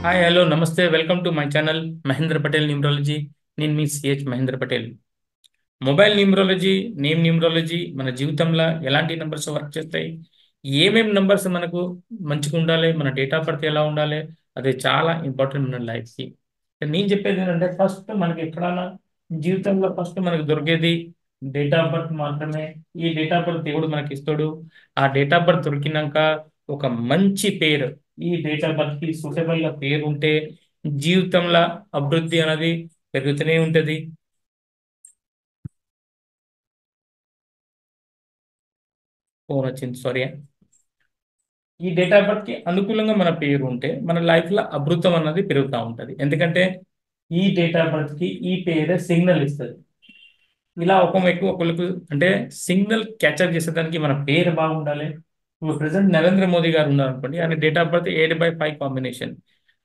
Hi hello నమస్తే welcome to my channel Mahendra Patel numerology. నేను మీ CH Mahendra Patel. Mobile numerology, name numerology మన జీవితంలో ఎలాంటి నంబర్స్ వర్క్ చేస్తాయి, ఏమేమి నంబర్స్ మనకు మంచిగా ఉండాలి, మన డేట్ ఆఫ్ బర్త్ ఎలా ఉండాలి, అది చాలా ఇంపార్టెంట్ మన లైఫ్కి. నేను చెప్పేది ఏంటంటే ఫస్ట్ మనకి ఎక్కడైనా జీవితంలో ఫస్ట్ మనకు దొరికేది డేట్ ఆఫ్ బర్త్ మాత్రమే. ఈ డేట్ ఆఫ్ బర్త్ దేవుడు మనకి ఇస్తాడు. ఆ డేట్ ఆఫ్ బర్త్ దొరికినాక ఒక మంచి పేరు, ఈ డేట్ ఆఫ్ బర్త్ కి సూటబుల్ గా పేరు ఉంటే జీవితంలో అభివృద్ధి అనేది పెరుగుతూనే ఉంటది. ఫోన్ వచ్చింది, సారీ. ఈ డేట్ ఆఫ్ బర్త్ కి అనుకూలంగా మన పేరు ఉంటే మన లైఫ్ లో అభివృద్ధం అన్నది పెరుగుతూ ఉంటది. ఎందుకంటే ఈ డేట్ ఆఫ్ బర్త్ కి ఈ పేరే సిగ్నల్ ఇస్తుంది. ఇలా ఒకరికి ఒకరికి అంటే సిగ్నల్ క్యాచప్ చేసేదానికి మన పేరు బాగుండాలి. ఇప్పుడు ప్రెసెంట్ నరేంద్ర మోదీ గారు ఉన్నారు అనుకోండి, ఆయన డేట్ ఆఫ్ బర్త్ 8/5 కాంబినేషన్.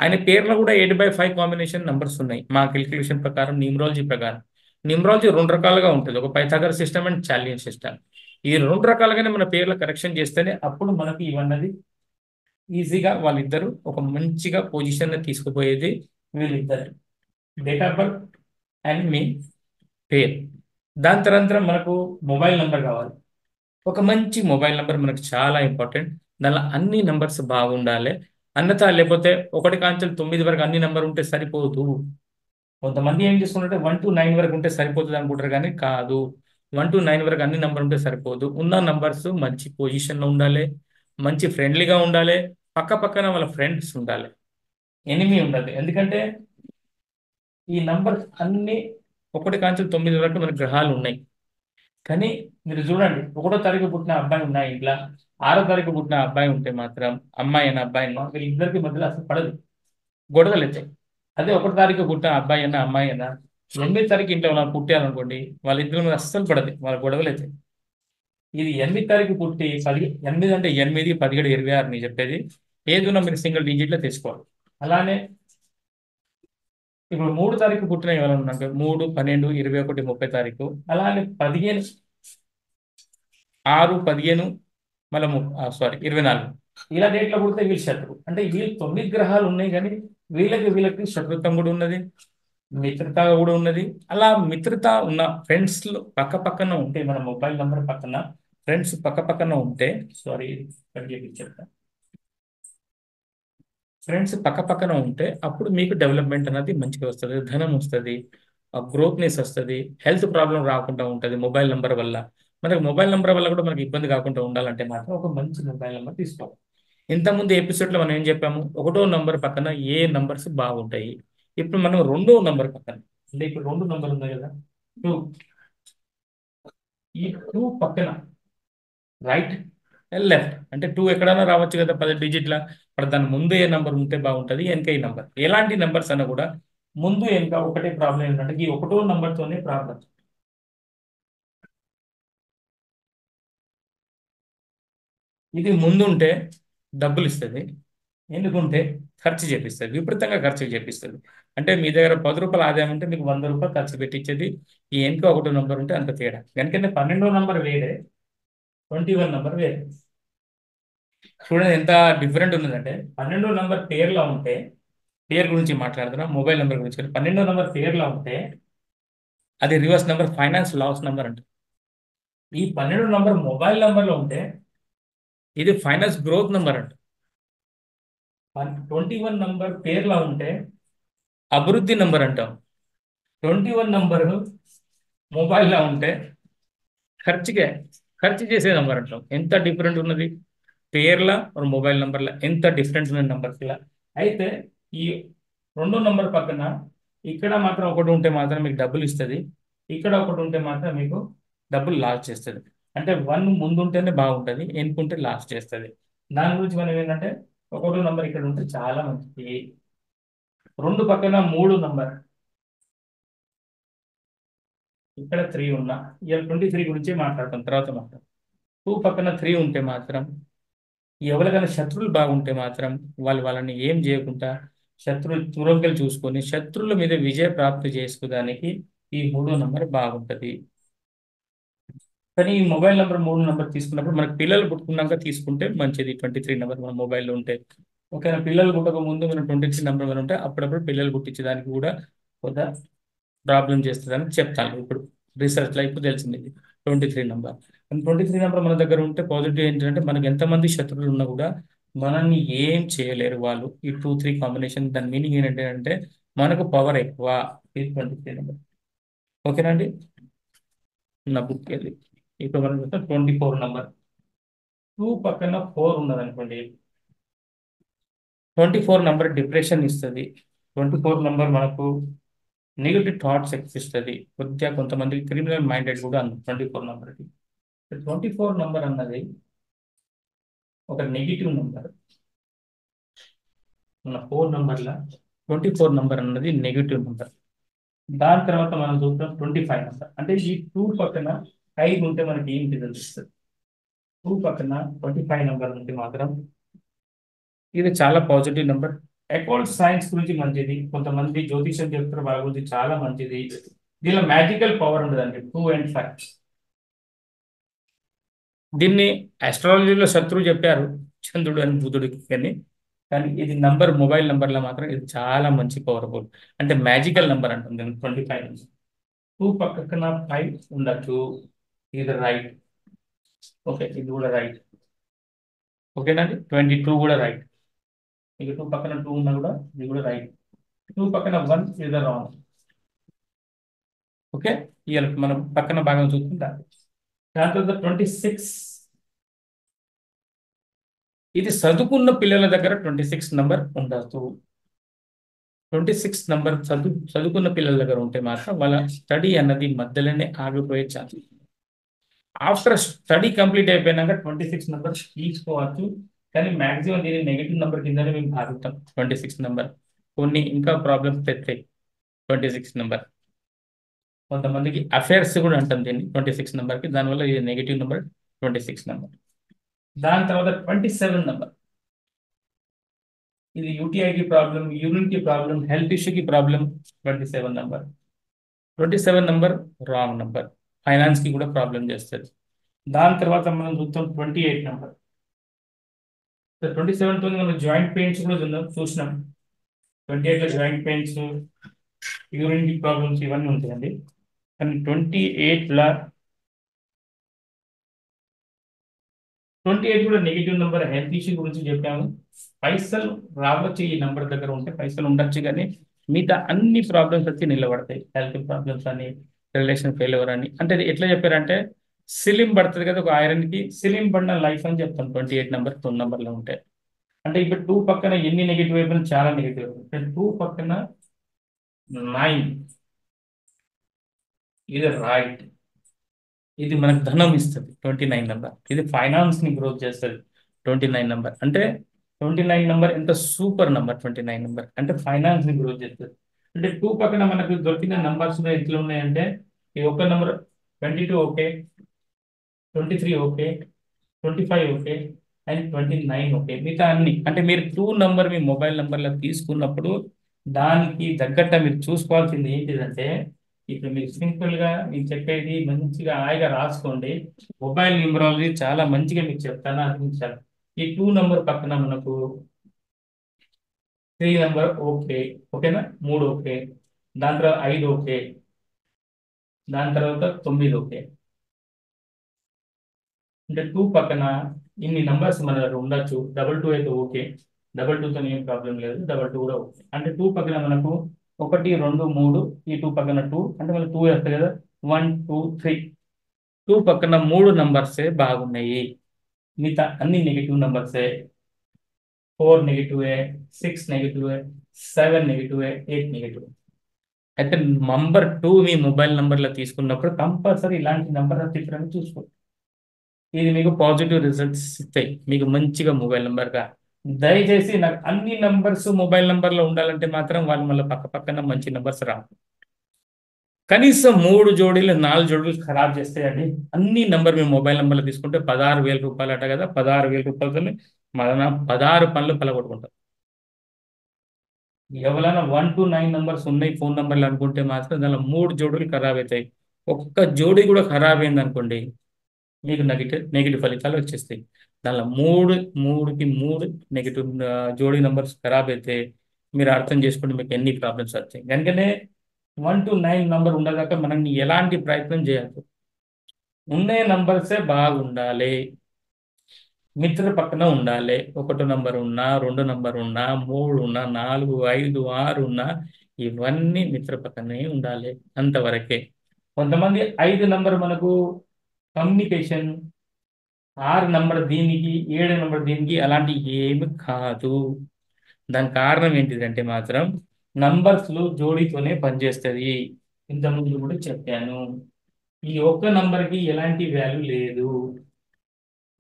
ఆయన పేర్లో కూడా 8/5 కాంబినేషన్ నంబర్స్ ఉన్నాయి మా క్యాలిక్యులేషన్ ప్రకారం, న్యూమరాలజీ ప్రకారం. న్యూమరాలజీ రెండు రకాలుగా ఉంటుంది, ఒక పైథాగరస్ సిస్టమ్ అండ్ చాలియన్ సిస్టమ్. ఈ రెండు రకాలుగానే మన పేర్ల కరెక్షన్ చేస్తేనే అప్పుడు మనకి ఇవన్నది ఈజీగా వాళ్ళిద్దరు ఒక మంచిగా పొజిషన్ తీసుకుపోయేది. వీళ్ళిద్దరు డేట్ ఆఫ్ బర్త్ అండ్ మీ పేరు. దాని తర్వాత మనకు మొబైల్ నెంబర్ కావాలి. ఒక మంచి మొబైల్ నెంబర్ మనకు చాలా ఇంపార్టెంట్. దానిలో అన్ని నెంబర్స్ బాగుండాలి. అన్నతా లేకపోతే 1 నుంచి 9 వరకు అన్ని నెంబర్ ఉంటే సరిపోదు. కొంతమంది ఏం చేసుకుంటే 1 to 9 వరకు ఉంటే సరిపోతుంది అనుకుంటారు, కానీ కాదు. 1 to 9 వరకు అన్ని నెంబర్ ఉంటే సరిపోదు. ఉన్న నంబర్స్ మంచి పొజిషన్లో ఉండాలి, మంచి ఫ్రెండ్లీగా ఉండాలి, పక్క పక్కన వాళ్ళ ఫ్రెండ్స్ ఉండాలి, ఎనిమి ఉండదు. ఎందుకంటే ఈ నంబర్స్ అన్ని 1 నుంచి 9 వరకు మన గ్రహాలు ఉన్నాయి. కానీ మీరు చూడండి, 1వ తారీఖు పుట్టిన అబ్బాయి ఉన్నాయి ఇంట్లో, 6వ తారీఖు పుట్టిన అబ్బాయి ఉంటే మాత్రం, అమ్మాయి అయినా అబ్బాయి అయినా, వీళ్ళిద్దరికి మధ్యలో అసలు పడదు, గొడవలు వచ్చాయి. అదే 1వ తారీఖు పుట్టిన అబ్బాయి అయినా అమ్మాయి అయినా 8వ తారీఖు ఇంట్లో వాళ్ళు పుట్టారనుకోండి, వాళ్ళిద్దరి మీద అస్సలు పడదు, వాళ్ళ గొడవలు వచ్చాయి. ఇది 8వ తారీఖు పుట్టి 8 అంటే 8, 17, 26 నేను చెప్పేది. ఏదున్నా మీరు సింగిల్ డిజిట్లో తీసుకోవాలి. అలానే ఇప్పుడు 3వ తారీఖు పుట్టిన ఎవరైనా ఉన్నాక 3, 12, 21, 30 తారీఖు, అలానే 15, 6, 15, మళ్ళీ సారీ 24, ఇలా డేట్లో పుడితే వీళ్ళు శత్రువు. అంటే వీళ్ళు 9 గ్రహాలు ఉన్నాయి, కానీ వీళ్ళకి శత్రుత్వం కూడా ఉన్నది, మిత్రత కూడా ఉన్నది. అలా మిత్రత ఉన్న ఫ్రెండ్స్ పక్క పక్కన ఉంటే, మన మొబైల్ నెంబర్ పక్కన ఫ్రెండ్స్ పక్క పక్కన ఉంటే, సారీ చెప్తా, ఫ్రెండ్స్ పక్క పక్కన ఉంటే అప్పుడు మీకు డెవలప్మెంట్ అనేది మంచిగా వస్తుంది, ధనం వస్తుంది, గ్రోత్నెస్ వస్తుంది, హెల్త్ ప్రాబ్లం రాకుండా ఉంటుంది మొబైల్ నెంబర్ వల్ల. మనకి మొబైల్ నెంబర్ వల్ల కూడా మనకి ఇబ్బంది కాకుండా ఉండాలంటే మాత్రం ఒక మంచి మొబైల్ నెంబర్ తీసుకోవాలి. ఇంతకుముందు ఎపిసోడ్లో మనం ఏం చెప్పాము, 1వ నంబర్ పక్కన ఏ నంబర్స్ బాగుంటాయి. ఇప్పుడు మనం 2వ నంబర్ పక్కన, అంటే ఇప్పుడు 2 నంబర్ ఉంది కదా, 2, ఈ 2 పక్కన రైట్ లెఫ్ట్ అంటే 2 ఎక్కడైనా రావచ్చు కదా 10 డిజిట్ల. మరి దాని ముందు ఏ నంబర్ ఉంటే బాగుంటుంది, వెనక ఏ నంబర్, ఎలాంటి నంబర్స్ అన్నా కూడా ముందు వెనక ఒకటే ప్రాబ్లం ఏంటంటే ఈ 1వ నంబర్తోనే ప్రాబ్లం. ఇది ముందుంటే డబ్బులు ఇస్తుంది, ఎందుకుంటే ఖర్చు చేపిస్తుంది, విపరీతంగా ఖర్చు చేపిస్తుంది. అంటే మీ దగ్గర 10 రూపాయలు ఆదాయం ఉంటే మీకు 100 రూపాయలు ఖర్చు పెట్టించేది. ఈ వెనక 1వ నంబర్ ఉంటే అంత తేడా. వెనకనే 12వ నంబర్ వేరే, 21 నంబర్ వేరే. చూడండి ఎంత డిఫరెంట్ ఉన్నదంటే, 12వ నంబర్ పేర్లో ఉంటే, పేరు గురించి మాట్లాడుతున్నా, మొబైల్ నెంబర్ గురించి కాదు. 12వ నంబర్ పేర్లో ఉంటే అది reverse number, finance loss number అంటే. ఈ 12వ నంబర్ మొబైల్ నెంబర్లో ఉంటే ఇది ఫైనాన్స్ గ్రోత్ నెంబర్ అంట. 21 నంబర్ పేర్లో ఉంటే అభివృద్ధి నెంబర్ అంటాం. 21 నంబర్ మొబైల్లో ఉంటే ఖర్చుకే, ఖర్చు చేసే నెంబర్ అంటాం. ఎంత డిఫరెంట్ ఉన్నది పేర్ల మొబైల్ నెంబర్ల, ఎంత డిఫరెంట్ ఉన్న నెంబర్స్లా. అయితే ఈ 2వ నంబర్ పక్కన ఇక్కడ మాత్రం ఒకటి ఉంటే మాత్రం మీకు డబ్బులు ఇస్తుంది, ఇక్కడ ఒకటి ఉంటే మాత్రం మీకు డబ్బులు లాస్ చేస్తుంది. అంటే 1 ముందు ఉంటేనే బాగుంటుంది, ఎన్నుకుంటే లాస్ చేస్తుంది. దాని గురించి మనం ఏంటంటే 1వ నంబర్ ఇక్కడ ఉంటే చాలా మంచిది. 2 పక్కన 3 నంబర్, ఇక్కడ 3 ఉన్నా, ఇవాళ 23 గురించి మాట్లాడతాం, తర్వాత మాట్లాడతాం. 2 పక్కన 3 ఉంటే మాత్రం ఎవరికైనా శత్రువులు బాగుంటే మాత్రం వాళ్ళని ఏం చేయకుండా శత్రువులు తురంకలు చూసుకొని శత్రువుల మీద విజయ ప్రాప్తి చేసుకోవడానికి ఈ 3వ నంబర్ బాగుంటుంది. కానీ ఈ మొబైల్ నెంబర్ 3 నంబర్ తీసుకున్నప్పుడు మనకు పిల్లలు పుట్టుకున్నాక తీసుకుంటే మంచిది. 23 నెంబర్ మన మొబైల్లో ఉంటే ఓకేనా, పిల్లలు పుట్టక ముందు మనం 23 నెంబర్ ఉంటే అప్పుడప్పుడు పిల్లలు పుట్టించడానికి కూడా కొంత ప్రాబ్లం చేస్తుందని చెప్తాను. ఇప్పుడు రీసెర్చ్లో ఇప్పుడు తెలిసింది 23 నెంబర్. 23 నెంబర్ మన దగ్గర ఉంటే పాజిటివ్ ఏంటంటే మనకి ఎంతమంది శత్రువులు ఉన్నా కూడా మనల్ని ఏం చేయలేరు వాళ్ళు. ఈ 2, 3 కాంబినేషన్ దాని మీనింగ్ ఏంటంటే మనకు పవర్ ఎక్కువ. ఈ 23 నెంబర్. ఓకేనా అండి, నా బుక్ వెళ్ళి ఇప్పుడు మనం 24 నెంబర్. 2 పక్కన 4 ఉన్నది అనుకోండి, 24 నెంబర్ డిప్రెషన్ ఇస్తుంది. 24 నెంబర్ మనకు నెగిటివ్ థాట్స్ ఎక్కిస్తుంది. కొద్దిగా కొంతమంది క్రిమినల్ మైండెడ్ కూడా అన్న 24 నెంబర్కి. 24 నెంబర్ అన్నది ఒక నెగిటివ్ నెంబర్. మన 4 నెంబర్ల 24 నెంబర్ అన్నది నెగిటివ్ నెంబర్. దాని తర్వాత మనం చూద్దాం 25 నెంబర్. అంటే ఈ 2 పక్కన 5 ఉంటే మనకి ఏంటి తెలుస్తుంది. 2 పక్కన 25 నెంబర్ ఉంటే మాత్రం ఇది చాలా పాజిటివ్ నెంబర్. అకౌంట్ సైన్స్ గురించి మంచిది. కొంతమంది జ్యోతిషం చెప్తారు వాళ్ళ గురించి చాలా మంచిది. దీనిలో మ్యాజికల్ పవర్ ఉండదండి. 2 and 5 దీన్ని ఆస్ట్రాలజీలో శత్రువు చెప్పారు చంద్రుడు అని బుధుడికి, కానీ ఇది నంబర్ మొబైల్ నంబర్లో మాత్రం ఇది చాలా మంచి పవర్ఫుల్, అంటే మ్యాజికల్ నంబర్ అంటుంది 25. 2 పక్కన 5 ఉండొచ్చు, ఇది రైట్. ఓకే, ఇది కూడా రైట్. ఓకేనండి, 22 కూడా రైట్. ఇక 2 పక్కన 2 ఉన్నా కూడా ఇది కూడా రైట్. 2 పక్కన 1 ఇస్ ద రాంగ్. ఓకే, ఇవాళ మనం పక్కన భాగం చూసుకుంటాం. దాని తర్వాత 26. ఇది చదువుకున్న పిల్లల దగ్గర 26 నెంబర్ ఉండదు. 26 నెంబర్ చదువుకున్న పిల్లల దగ్గర ఉంటే మాత్రం వాళ్ళ స్టడీ అన్నది మధ్యలోనే ఆగిపోయే ఛాన్స్. ఆఫ్టర్ స్టడీ కంప్లీట్ అయిపోయినాక 26 నెంబర్ తీసుకోవచ్చు, కానీ మాక్సిమం దీన్ని నెగిటివ్ నెంబర్ కిందనే మేము భావిస్తాం. 26 నెంబర్ కొన్ని ఇంకా ప్రాబ్లమ్స్ తెస్తాయి. 26 నెంబర్ కొంతమందికి అఫేర్స్ కూడా అంటాం దీన్ని 26 నెంబర్కి, దానివల్ల ఇది నెగిటివ్ నెంబర్ 26 నెంబర్. దాని తర్వాత 27 నెంబర్. ఇది యూటీఐకి ప్రాబ్లం, యూరిన్కి ప్రాబ్లం, హెల్త్ ఇష్యూకి problem. 27 number. 27 number wrong number, ఫైనాన్స్కి కూడా ప్రాబ్లం చేస్తుంది. దాని తర్వాత మనం చూస్తాం 28 నెంబర్. 27 తో మనం జాయింట్ పెయిన్స్ కూడా చూసినాం. 28లో జాయింట్ పెయిన్స్, యూరిన్ ప్రాబ్లమ్స్ ఇవన్నీ ఉంటాయండి. కానీ 28 కూడా నెగిటివ్ నెంబర్. హెల్త్ ఇష్యూ గురించి చెప్పాము. పైసలు రావచ్చు ఈ నెంబర్ దగ్గర ఉంటే, పైసలు ఉండొచ్చు కానీ మిగతా అన్ని ప్రాబ్లమ్స్ వచ్చి నిలబడతాయి. హెల్త్ ప్రాబ్లమ్స్ అని, రిలేషన్ ఫెయిల్యూర్ అని. అంటే ఇది ఎట్లా చెప్పారంటే సిలిం పడుతుంది కదా ఒక ఐరన్కి, సిలిం పడిన లైఫ్ అని చెప్తాం 28 నెంబర్ 2 నెంబర్లో ఉంటే. అంటే ఇప్పుడు 2 పక్కన ఎన్ని నెగిటివ్ అయిపోయినా చాలా నెగిటివ్. 2 పక్కన 9 ఇది రైట్. ఇది మనకు ధనం ఇస్తుంది 29 నెంబర్. ఇది ఫైనాన్స్ ని గ్రోత్ చేస్తుంది 29 నెంబర్. అంటే 29 నెంబర్ ఎంత సూపర్ నెంబర్. 29 నెంబర్ అంటే ఫైనాన్స్ ని గ్రోత్ చేస్తుంది. అంటే 2 పక్కన మనకు దొరికిన నెంబర్స్ ఎట్లా ఉన్నాయంటే ఈ ఒక్క number 22 okay, 23 okay, 25 okay and 29 okay. మిగతా అన్ని అంటే మీరు 2 నెంబర్ మీ మొబైల్ నెంబర్లో తీసుకున్నప్పుడు దానికి తగ్గట్ట మీరు చూసుకోవాల్సింది ఏంటిదంటే, ఇప్పుడు మీరు సింపుల్ గా మీకు చెప్పేది మంచిగా హాయిగా రాసుకోండి. మొబైల్ న్యూమరాలజీ చాలా మంచిగా మీకు చెప్తాను అందించాలి. ఈ 2 నెంబర్ పక్కన మనకు 3 నెంబర్ ఓకే, ఓకేనా, 3 ఓకే, దాని తర్వాత 5 ఓకే, దాని తర్వాత 9 ఓకే. అంటే 2 పక్కన ఇన్ని నంబర్స్ మన దగ్గర ఉండొచ్చు. 22 అయితే ఓకే, 22తో ఏం ప్రాబ్లం లేదు, 22 కూడా ఓకే. అంటే 2 పక్కన మనకు 1, 2, 3, ఈ 2 పక్కన 2 అంటే మనకు 2 వస్తుంది కదా, 1, 2, 3. 2 పక్కన 3 నంబర్సే బాగున్నాయి, మిగతా అన్ని నెగిటివ్ నంబర్సే. 4 నెగిటివే, 6 నెగిటివే, 7 నెగిటివే, 8 నెగిటివ్. అయితే నంబర్ 2 మీ మొబైల్ నంబర్లో తీసుకున్నప్పుడు కంపల్సరీ ఇలాంటి నెంబర్ తీసుకుని చూసుకోండి. ఇది మీకు పాజిటివ్ రిజల్ట్స్ ఇస్తాయి, మీకు మంచిగా మొబైల్ నెంబర్గా. దయచేసి నాకు అన్ని నంబర్స్ మొబైల్ నెంబర్లో ఉండాలంటే మాత్రం వాళ్ళు మళ్ళీ పక్క పక్కన మంచి నెంబర్స్ రావు. కనీసం 3 జోడీలు 4 జోడీలు ఖరాబ్ చేస్తాయండి. అన్ని నెంబర్ మీ మొబైల్ నెంబర్లో తీసుకుంటే 16,000 రూపాయలు అట కదా, 16,000 రూపాయలతో మన 16 పనులు పలగొట్టుకుంటాం. ఎవరైనా 1 to 9 నంబర్స్ ఉన్నాయి ఫోన్ నెంబర్లు అనుకుంటే మాత్రం దానిలో 3 జోడీలు ఖరాబ్ అవుతాయి. ఒక్క జోడీ కూడా ఖరాబ్ అయింది అనుకోండి మీకు నెగిటివ్ ఫలితాలు వచ్చేస్తాయి. దానిలో మూడుకి మూడు నెగిటివ్ జోడీ నంబర్స్ ఖరాబ్ అయితే మీరు అర్థం చేసుకుంటే మీకు ఎన్ని ప్రాబ్లమ్స్ వస్తాయి. కనుకనే 1 to 9 నంబర్ ఉండదాకా మనం ఎలాంటి ప్రయత్నం చేయాలి. ఉండే నంబర్సే బాగుండాలి. మిత్ర పక్కన ఉండాలి. 1 నంబర్ ఉన్నా, 2 నంబర్ ఉన్నా, 3 ఉన్నా, 4, 5, 6 ఉన్నా ఇవన్నీ మిత్ర పక్కనే ఉండాలి. అంతవరకే. కొంతమంది 5 నంబర్ మనకు కమ్యూనికేషన్, 6 నంబర్ దీనికి, 7 నంబర్ దీనికి అలాంటి ఏమి కాదు. దాని కారణం ఏంటిదంటే మాత్రం నంబర్స్లో జోడీతోనే పనిచేస్తుంది. ఇంతకుముందు కూడా చెప్పాను. ఈ ఒక్క నంబర్కి ఎలాంటి వాల్యూ లేదు.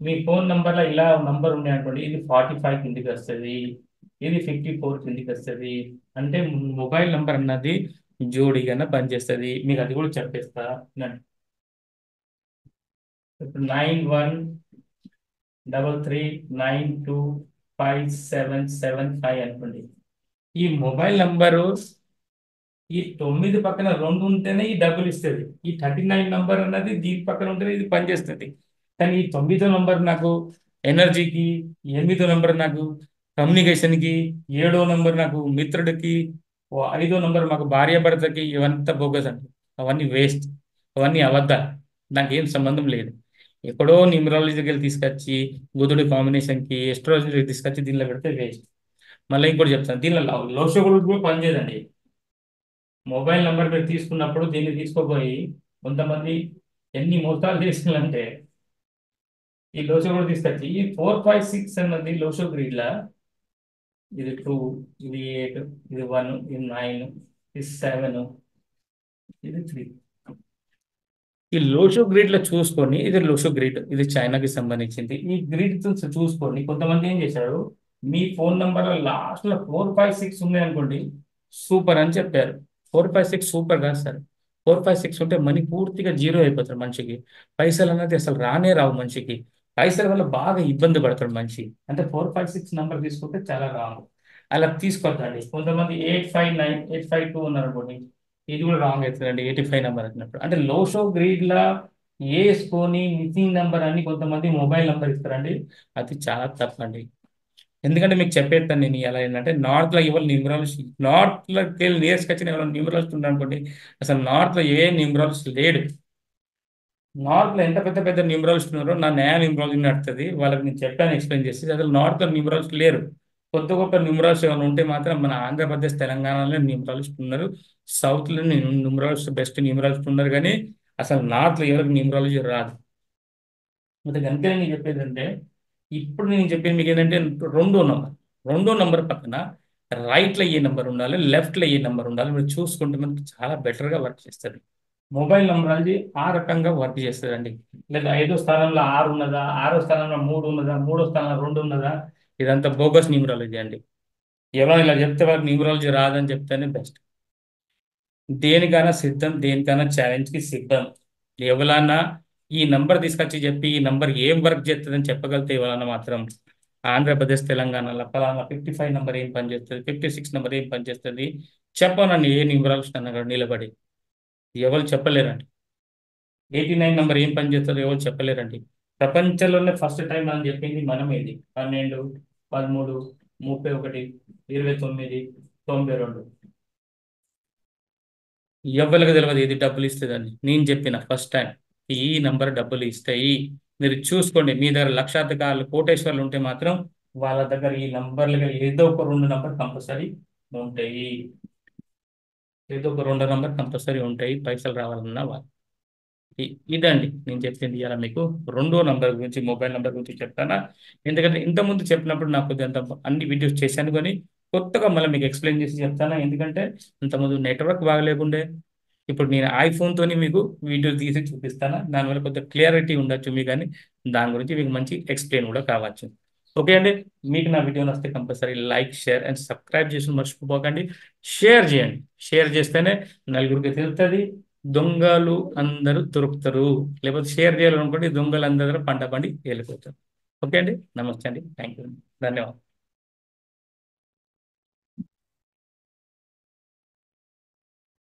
మీ ఫోన్ నంబర్లో ఇలా నంబర్ ఉన్నాయి అనుకోండి, ఇది 45 కిందికి వస్తుంది, ఇది 54 కిందికి వస్తుంది. అంటే మొబైల్ నంబర్ అన్నది జోడీగానే పనిచేస్తుంది. మీకు అది కూడా చెప్పేస్తా. ఇప్పుడు 9133925775 అనుకోండి. ఈ మొబైల్ నంబరు ఈ 9 పక్కన 2 ఉంటేనే ఈ డబ్బులు ఇస్తుంది. ఈ 39 నంబర్ అన్నది దీని పక్కన ఉంటేనే ఇది పనిచేస్తుంది. కానీ ఈ 9వ నంబర్ నాకు ఎనర్జీకి, 8వ నంబర్ నాకు కమ్యూనికేషన్కి, 7వ నంబర్ నాకు మిత్రుడికి, 5వ నంబర్ మాకు భార్యాభర్తకి, ఇవంతా బోగస్ అండి. అవన్నీ వేస్ట్, అవన్నీ అబద్ధాలు. నాకు ఏం సంబంధం లేదు. ఎక్కడో న్యూమరాలజీ దగ్గర తీసుకొచ్చి బుధుడి కాంబినేషన్కి, ఎస్ట్రాలజీ తీసుకొచ్చి దీనిలో పెడితే వేస్ట్. మళ్ళీ ఇంకోటి చెప్తాను, దీనిలో లోషగుడు కూడా పనిచేయదండి. మొబైల్ నెంబర్ మీరు తీసుకున్నప్పుడు దీన్ని తీసుకోపోయి కొంతమంది ఎన్ని మోసాలు చేసిందంటే ఈ లోషో కూడా తీసుకొచ్చి ఈ 4, 5, 6 అన్నది లోషో గ్రీడ్లా ఇది 2, ఇది 8, ఇది 1, ఇది 9, ఇది 7, ఇది 3. ఈ లోషో గ్రిడ్ లో చూసుకొని ఇది లోషో గ్రిడ్, ఇది చైనాకి సంబంధించింది. ఈ గ్రిడ్ చూసుకొని కొంతమంది ఏం చేశారు, మీ ఫోన్ నంబర్ లాస్ట్ లో 4, 5, 6 ఉన్నాయి అనుకోండి, సూపర్ అని చెప్పారు. 4, 5, 6 సూపర్ కాదు సార్. 4, 5, 6 ఉంటే మనీ పూర్తిగా జీరో అయిపోతారు మనిషికి. పైసలు అన్నది అసలు రానే రావు మనిషికి. పైసల వల్ల బాగా ఇబ్బంది పడతాడు మనిషి. అంటే 4, 5, 6 నంబర్ తీసుకుంటే చాలా రాంగ్. అలా తీసుకోవద్దండి. కొంతమంది 859, 852 ఉన్నారు అనుకోండి, ఇది కూడా రాంగ్ అవుతుందండి. 85 నెంబర్ వచ్చినప్పుడు అంటే లో షో గ్రీడ్ లా వేసుకొని మిస్సింగ్ నెంబర్ అని కొంతమంది మొబైల్ నెంబర్ ఇస్తారండి. అది చాలా తప్పండి. ఎందుకంటే మీకు చెప్పేస్తాను నేను ఎలా ఏంటంటే, నార్త్ లో ఎవరు న్యూమరాలజీ, నార్త్ లోకి వెళ్ళి నేర్చుకొచ్చిన ఎవరు న్యూమరాలజిస్ట్ ఉన్నారు అనుకోండి, అసలు నార్త్ లో ఏ న్యూమరాలజిస్ట్ లేడు. నార్త్ లో ఎంత పెద్ద పెద్ద న్యూమరాలజిస్ట్ ఉన్నారో నా న్యాయ న్యూమరాలజీ నడుతుంది. వాళ్ళకి నేను చెప్పాను, ఎక్స్ప్లెయిన్ చేసి. అసలు నార్త్ లో న్యూమరాలజిస్ట్ లేరు. కొత్త గొప్ప న్యూమరాలజిస్ట్ ఏమైనా ఉంటే మాత్రం మన ఆంధ్రప్రదేశ్, తెలంగాణలో న్యూమరాలజిస్ట్ ఉన్నారు. సౌత్ లో న్యూమరాలజిస్ట్, బెస్ట్ న్యూమరాలజిస్ట్ ఉన్నారు. కానీ అసలు నార్త్ లో ఎవరికి న్యూమరాలజీ రాదు. అంటే కనుక నేను చెప్పేది అంటే, ఇప్పుడు నేను చెప్పేది మీకు ఏంటంటే, రెండో నంబర్ పక్కన రైట్ లో ఏ నెంబర్ ఉండాలి, లెఫ్ట్ లో ఏ నెంబర్ ఉండాలి మీరు చూసుకుంటే మనకి చాలా బెటర్ గా వర్క్ చేస్తుంది. మొబైల్ నంబర్ అనేది ఆ రకంగా వర్క్ చేస్తుందండి. లేదా 5వ స్థానంలో 6 ఉన్నదా, 6వ స్థానంలో 3 ఉన్నదా, 3వ స్థానంలో 2 ఉన్నదా, ఇదంతా బోగస్ న్యూమరాలజీ అండి. ఎవరైనా ఇలా చెప్తే వాళ్ళకి న్యూమరాలజీ రాదని చెప్తేనే బెస్ట్. దేనికైనా సిద్ధం, దేనికైనా ఛాలెంజ్ కి సిద్ధం. ఎవరన్నా ఈ నంబర్ తీసుకొచ్చి చెప్పి ఈ నంబర్ ఏం వర్క్ చేస్తుందని చెప్పగలిగితే ఎవరన్నా మాత్రం ఆంధ్రప్రదేశ్, తెలంగాణలో ఫలానా 55 నంబర్ ఏం పనిచేస్తుంది, 56 నంబర్ ఏం పనిచేస్తుంది చెప్పనండి. ఏ న్యూమరాలజిస్ట్ అన్న నిలబడి ఎవరు చెప్పలేరండి. 89 నంబర్ ఏం పనిచేస్తుందో ఎవరు చెప్పలేరండి. ప్రపంచంలోనే ఫస్ట్ టైం అని చెప్పింది మనమేది. 12, 13, 31, 29, 92. ఎవ్వరికి తెలియదు ఇది డబ్బులు ఇస్తుందని. నేను చెప్పిన ఫస్ట్ టైం ఈ నంబర్ డబ్బులు ఇస్తాయి. మీరు చూసుకోండి. మీ దగ్గర లక్షాధికారులు, కోటేశ్వర్లు ఉంటే మాత్రం వాళ్ళ దగ్గర ఈ నంబర్లు ఏదో ఒక 2 నంబర్ కంపల్సరీ ఉంటాయి. ఏదో ఒక 2 నంబర్ కంపల్సరీ ఉంటాయి పైసలు రావాలన్నా వాళ్ళు. ఇదండి నేను చెప్పింది. ఇలా మీకు రెండో నంబర్ గురించి, మొబైల్ నంబర్ గురించి చెప్తానా. ఎందుకంటే ఇంతకుముందు చెప్పినప్పుడు నాకు కొంత అన్ని వీడియోస్ చేశాను, కానీ కొత్తగా మళ్ళీ మీకు ఎక్స్ప్లెయిన్ చేసి చెప్తానా. ఎందుకంటే ఇంతకుముందు నెట్వర్క్ బాగలేకుండే. ఇప్పుడు నేను ఐఫోన్తోని మీకు వీడియో తీసి చూపిస్తాను. దానివల్ల కొంచెం క్లియారిటీ ఉండొచ్చు మీకు, కానీ దాని గురించి మీకు మంచి ఎక్స్ప్లెయిన్ కూడా కావచ్చు. ఓకే అండి. మీకు నా వీడియో నచ్చితే compulsory like, share and subscribe చేసి మర్చిపోకండి. షేర్ చేయండి. షేర్ చేస్తేనే నలుగురికి తెలుస్తుంది. దొంగలు అందరూ దొరుకుతారు. లేకపోతే షేర్ చేయాలనుకుంటే దొంగలు అందరూ పంట పండి వెళ్ళిపోతారు. ఓకే అండి. నమస్తే అండి. Thank you. ధన్యవాదాలు.